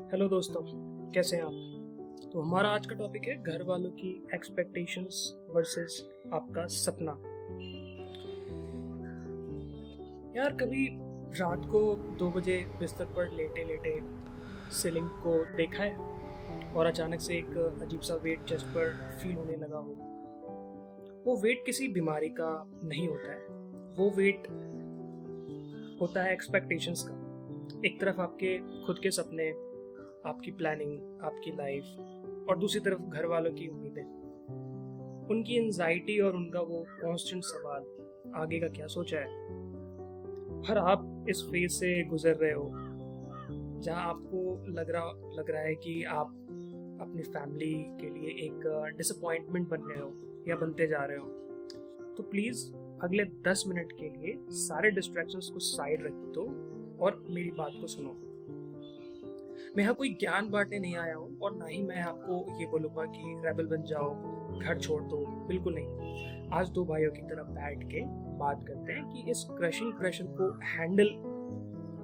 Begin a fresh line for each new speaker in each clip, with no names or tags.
Hello दोस्तों, कैसे हैं आप। तो हमारा आज का टॉपिक है घर वालों की एक्सपेक्टेशंस वर्सेस आपका सपना। यार, कभी रात को 2 बजे बिस्तर पर लेटे लेटे सीलिंग को देखा है और अचानक से एक अजीब सा वेट चेस्ट पर फील होने लगा हो। वो वेट किसी बीमारी का नहीं होता है, वो वेट होता है एक्सपेक्टेशंस का। एक तरफ आपके खुद के सपने, आपकी प्लानिंग, आपकी लाइफ, और दूसरी तरफ घर वालों की उम्मीदें, उनकी एंजाइटी और उनका वो कांस्टेंट सवाल, आगे का क्या सोचा है। हर आप इस फेज से गुजर रहे हो जहां आपको लग रहा है कि आप अपनी फैमिली के लिए एक डिसअपॉइंटमेंट बन रहे हो या बनते जा रहे हो। तो प्लीज अगले 10 मिनट के लिए सारे डिस्ट्रैक्शंस को साइड रख दो और मेरी बात को सुनो। मैं यहाँ कोई ज्ञान बांटने नहीं आया हूँ और ना ही मैं आपको ये बोलूँगा कि रेबल बन जाओ, घर छोड़ दो। बिल्कुल नहीं। आज दो भाइयों की तरफ बैठ के बात करते हैं कि इस क्रशिंग प्रेशर को हैंडल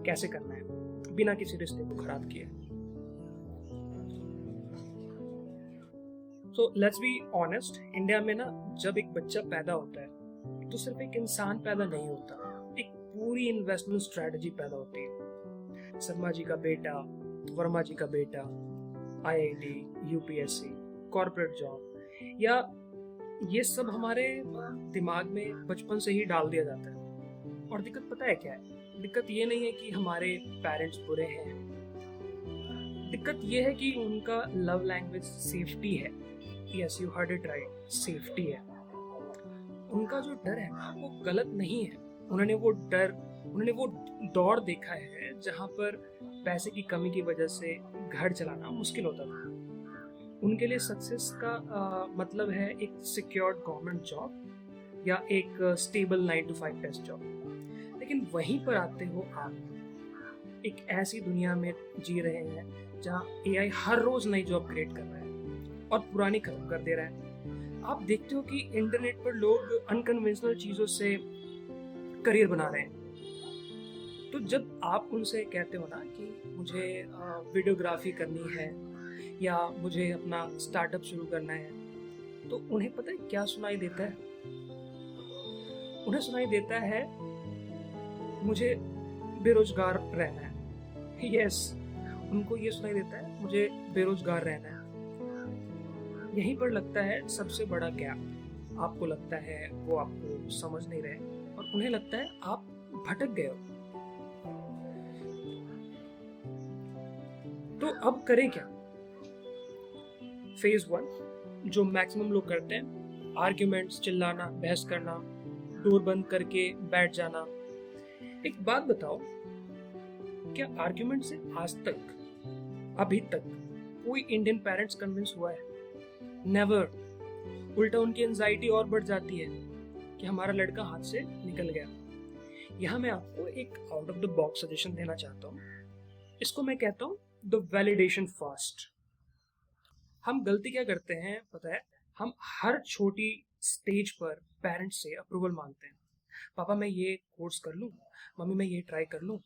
कैसे करना है बिना किसी रिश्ते को खराब किए। So let's be honest, India में ना जब एक बच्चा पैदा होता है तो सिर्फ एक इंसान पैदा नहीं होता, एक पूरी इन्वेस्टमेंट स्ट्रेटजी पैदा होती है। शर्मा जी का बेटा, वर्मा जी का बेटा, आईआईटी, यूपीएससी, कॉर्पोरेट जॉब, या ये सब हमारे दिमाग में बचपन से ही डाल दिया जाता है। और दिक्कत पता है क्या है? दिक्कत ये नहीं है कि हमारे पेरेंट्स बुरे हैं, दिक्कत ये है कि उनका लव लैंग्वेज सेफ्टी है। Yes, you heard it right, safety है। उनका जो डर है ना वो गलत नहीं है। उन्होंने वो दौर देखा है जहाँ पर पैसे की कमी की वजह से घर चलाना मुश्किल होता था। उनके लिए सक्सेस का मतलब है एक सिक्योर्ड गवर्नमेंट जॉब या एक स्टेबल 9 to 5 डेस्क जॉब। लेकिन वहीं पर आते हो आप, एक ऐसी दुनिया में जी रहे हैं जहाँ एआई हर रोज नई जॉब क्रिएट कर रहा है और पुरानी खत्म कर दे रहा है। आप देखते हो कि इंटरनेट पर लोग अनकन्वेंशनल चीजों से करियर बना रहे हैं। तो जब आप उनसे कहते हो ना कि मुझे वीडियोग्राफी करनी है या मुझे अपना स्टार्टअप शुरू करना है, तो उन्हें पता है क्या सुनाई देता है? उन्हें सुनाई देता है मुझे बेरोजगार रहना है। यस, उनको ये सुनाई देता है मुझे बेरोजगार रहना है। यहीं पर लगता है सबसे बड़ा गैप। आपको लगता है वो आपको समझ नहीं रहे और उन्हें लगता है आप भटक गए हो। तो अब करें क्या? फेज 1 जो मैक्सिमम लोग करते हैं, आर्ग्यूमेंट्स, चिल्लाना, बहस करना, डोर बंद करके बैठ जाना। एक बात बताओ, क्या आर्ग्यूमेंट से आज तक, अभी तक कोई इंडियन पेरेंट्स कन्विंस हुआ है? नेवर। उल्टा उनकी एंजाइटी और बढ़ जाती है कि हमारा लड़का हाथ से निकल गया। यहाँ मैं आपको एक out of the box suggestion देना चाहता हूँ। इसको मैं कहता हूँ द वैलिडेशन फास्ट। हम गलती क्या करते हैं पता है? हम हर छोटी स्टेज पर पेरेंट्स से अप्रूवल मांगते हैं। पापा मैं ये कोर्स कर लूँ, मम्मी मैं ये ट्राई कर लूँ।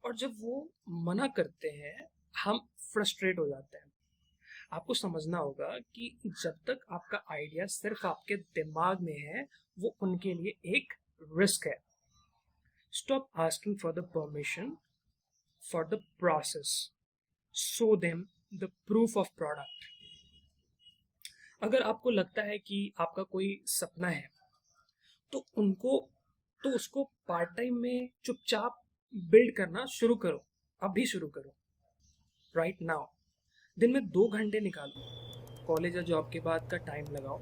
और जब वो मना करते हैं हम फ्रस्ट्रेट हो जाते हैं। आपको समझना होगा कि जब तक आपका आइडिया सिर्फ आपके दिमाग में है, वो उनके लिए एक रिस्क है। Stop asking for the permission for the process, show them the proof of product. अगर आपको लगता है कि आपका कोई सपना है तो उसको पार्ट टाइम में चुपचाप बिल्ड करना शुरू करो। अभी शुरू करो, राइट नाउ। दिन में 2 घंटे निकालो, कॉलेज या जॉब के बाद का टाइम लगाओ।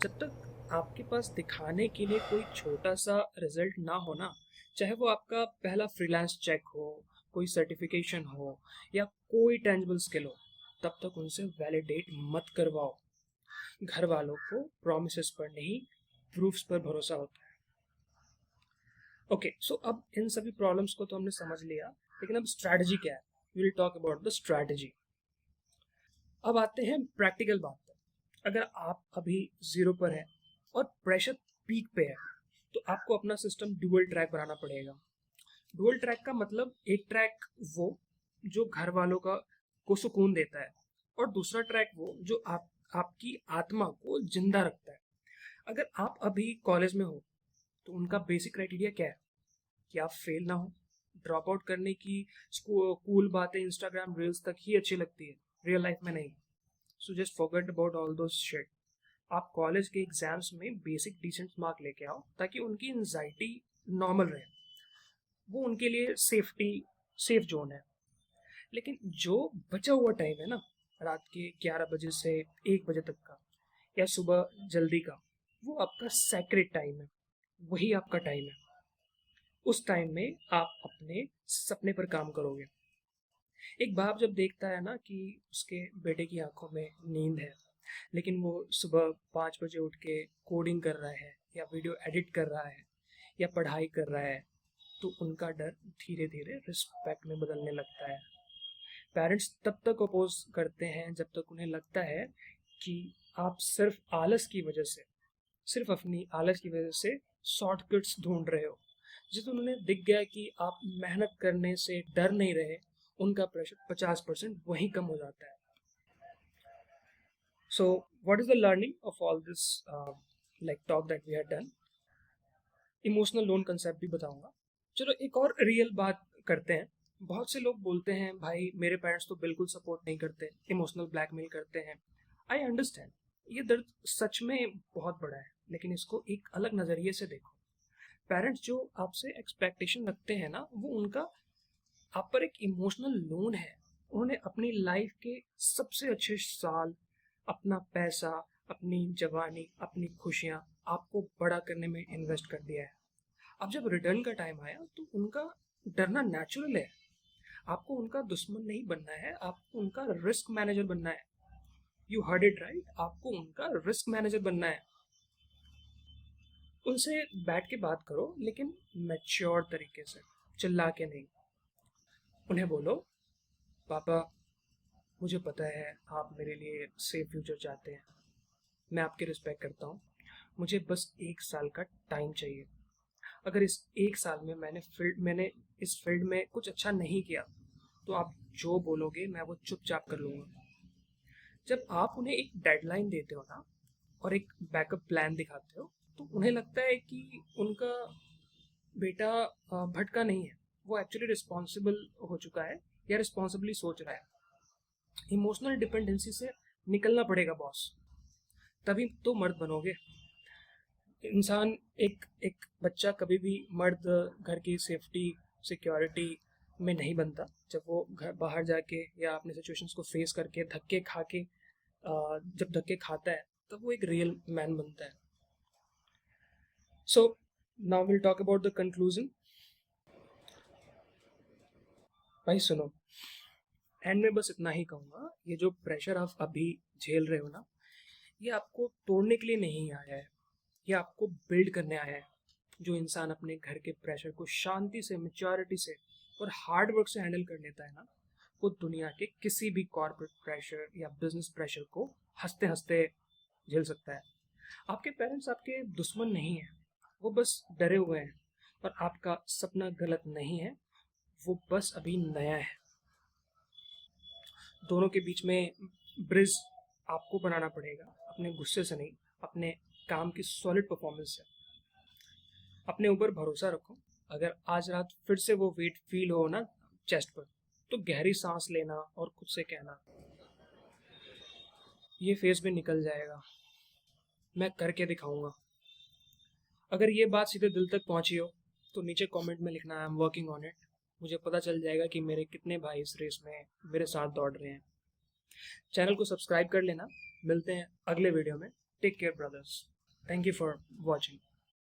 जब तक आपके पास दिखाने के लिए कोई छोटा सा रिजल्ट ना हो ना, चाहे वो आपका पहला फ्रीलांस चेक हो, कोई सर्टिफिकेशन हो या कोई टेंजिबल स्किल हो, तब तक उनसे वैलिडेट मत करवाओ। घर वालों को प्रॉमिसेस पर नहीं, प्रूफ्स पर भरोसा होता है। ओके, सो अब इन सभी प्रॉब्लम्स को तो हमने समझ लिया, लेकिन अब स्ट्रैटेजी क्या है? We will talk about the strategy. अब आते हैं प्रैक्टिकल बात पर। अगर आप अभी 0 पर है और प्रेशर पीक पे है, तो आपको अपना सिस्टम डुअल ट्रैक बनाना पड़ेगा। डुअल ट्रैक का मतलब एक ट्रैक वो जो घर वालों का को सुकून देता है, और दूसरा ट्रैक वो जो आपकी आत्मा को जिंदा रखता है। अगर आप अभी कॉलेज में हो तो उनका बेसिक क्राइटेरिया क्या है कि आप फेल ना हो। ड्रॉप आउट करने की कूल बातें इंस्टाग्राम रील्स तक ही अच्छी लगती है, रियल लाइफ में नहीं। So just forget about all those shit. आप कॉलेज के एग्जाम्स में बेसिक डिसेंट मार्क लेके आओ ताकि उनकी एंजाइटी नॉर्मल रहे। वो उनके लिए सेफ जोन है। लेकिन जो बचा हुआ टाइम है ना, रात के 11 बजे से 1 बजे तक का या सुबह जल्दी का, वो आपका सैक्रेड टाइम है। वही आपका टाइम है। उस टाइम में आप अपने सपने पर काम करोगे। एक बाप जब देखता है ना कि उसके बेटे की आंखों में नींद है लेकिन वो सुबह 5 बजे उठ के कोडिंग कर रहा है या वीडियो एडिट कर रहा है या पढ़ाई कर रहा है, तो उनका डर धीरे धीरे रिस्पेक्ट में बदलने लगता है। पेरेंट्स तब तक अपोज करते हैं जब तक उन्हें लगता है कि आप सिर्फ अपनी आलस की वजह से शॉर्टकट्स ढूंढ रहे हो। जिस उन्हें दिख गया कि आप मेहनत करने से डर नहीं रहे, उनका प्रेशर 50% वहीं कम हो जाता है। So what is the learning of all this like talk that we have done? Emotional loan concept भी बताऊंगा। चलो एक और रियल बात करते हैं। बहुत से लोग बोलते हैं भाई मेरे पेरेंट्स तो बिल्कुल सपोर्ट नहीं करते, इमोशनल ब्लैकमेल करते हैं। आई अंडरस्टैंड, ये दर्द सच में बहुत बड़ा है, लेकिन इसको एक अलग नज़रिए से देखो। पेरेंट्स जो आपसे एक्सपेक्टेशन रखते हैं ना, वो उनका आप पर एक इमोशनल लोन है। उन्होंने अपनी लाइफ के सबसे अच्छे साल, अपना पैसा, अपनी जवानी, अपनी खुशियाँ आपको बड़ा करने में इन्वेस्ट कर दिया है। अब जब रिटर्न का टाइम आया तो उनका डरना नेचुरल है। आपको उनका दुश्मन नहीं बनना है, आपको उनका रिस्क मैनेजर बनना है। यू हर्ड इट राइट, आपको उनका रिस्क मैनेजर बनना है। उनसे बैठ के बात करो, लेकिन मैच्योर तरीके से, चिल्ला के नहीं। उन्हें बोलो, पापा मुझे पता है आप मेरे लिए सेफ फ्यूचर चाहते हैं, मैं आपकी रिस्पेक्ट करता हूँ, मुझे बस 1 साल का टाइम चाहिए। अगर इस 1 साल में मैंने इस फील्ड में कुछ अच्छा नहीं किया तो आप जो बोलोगे मैं वो चुपचाप कर लूँगा। जब आप उन्हें एक डेडलाइन देते हो ना और एक बैकअप प्लान दिखाते हो, तो उन्हें लगता है कि उनका बेटा भटका नहीं है, वो एक्चुअली रिस्पॉन्सिबल हो चुका है या रिस्पॉन्सिबली सोच रहा है। इमोशनल डिपेंडेंसी से निकलना पड़ेगा बॉस, तभी तो मर्द बनोगे। इंसान एक एक बच्चा कभी भी मर्द घर की सेफ्टी सिक्योरिटी में नहीं बनता। जब वो घर बाहर जाके या अपने सिचुएशंस को फेस करके धक्के खा के जब धक्के खाता है तब वो एक रियल मैन बनता है। So now will talk about the conclusion. भाई सुनो, एंड में बस इतना ही कहूँगा, ये जो प्रेशर आप अभी झेल रहे हो ना, ये आपको तोड़ने के लिए नहीं आया है, ये आपको बिल्ड करने आया है। जो इंसान अपने घर के प्रेशर को शांति से, मैच्योरिटी से और हार्ड वर्क से हैंडल कर लेता है ना, वो दुनिया के किसी भी कॉर्पोरेट प्रेशर या बिजनेस प्रेशर को हंसते हंसते झेल सकता है। आपके पेरेंट्स आपके दुश्मन नहीं हैं, वो बस डरे हुए हैं। और आपका सपना गलत नहीं है, वो बस अभी नया है। दोनों के बीच में ब्रिज आपको बनाना पड़ेगा, अपने गुस्से से नहीं, अपने काम की सॉलिड परफॉर्मेंस से। अपने ऊपर भरोसा रखो। अगर आज रात फिर से वो वेट फील हो ना चेस्ट पर, तो गहरी सांस लेना और खुद से कहना, ये फेज भी निकल जाएगा, मैं करके दिखाऊंगा। अगर ये बात सीधे दिल तक पहुंची हो तो नीचे कमेंट में लिखना, I am working on it. मुझे पता चल जाएगा कि मेरे कितने भाई इस रेस में मेरे साथ दौड़ रहे हैं। चैनल को सब्सक्राइब कर लेना। मिलते हैं अगले वीडियो में। Take care brothers. Thank you for watching.